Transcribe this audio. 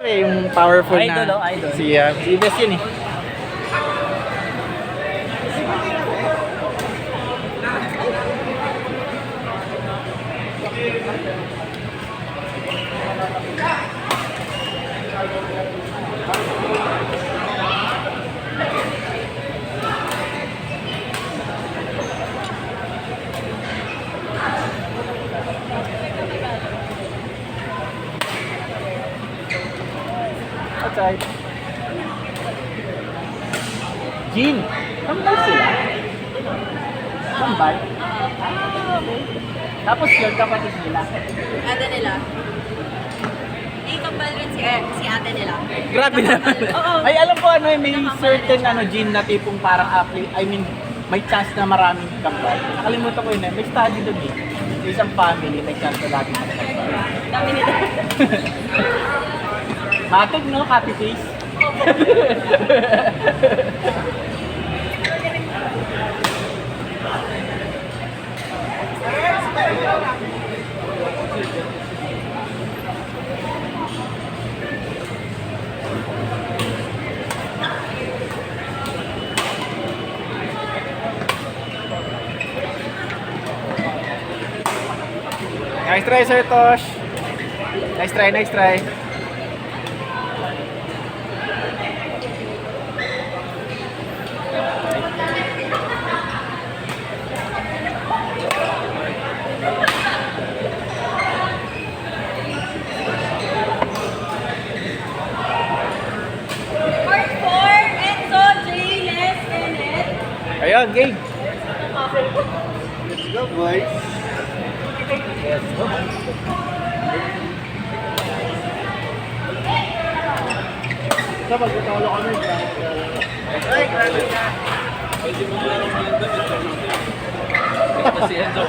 Yung powerful Idol, na idol. si Best yun eh. Outside. Jean, kambal sila? Kambal? Okay. Tapos yun, kapatid nila. Ate nila. May kambal rin si ate nila. Grabe naman. Oo. Ay, alam ko ano, may certain Jean na tipong parang athlete. I mean, may chance na maraming kambal. Nakalimutan ko yun eh. May study doon eh. Sa isang family, may chance na lagi ng kambal. Dami nila. Matog, no? Happy face. Nice try, Sir Tosh. Nice try, nice try. Part 4, Enzo, Jay, Les, Kenneth. Ayun, game. Let's go, boys. Let's go. Sa pagkatalo kami, ay, grabe ka. Ito si Enzo.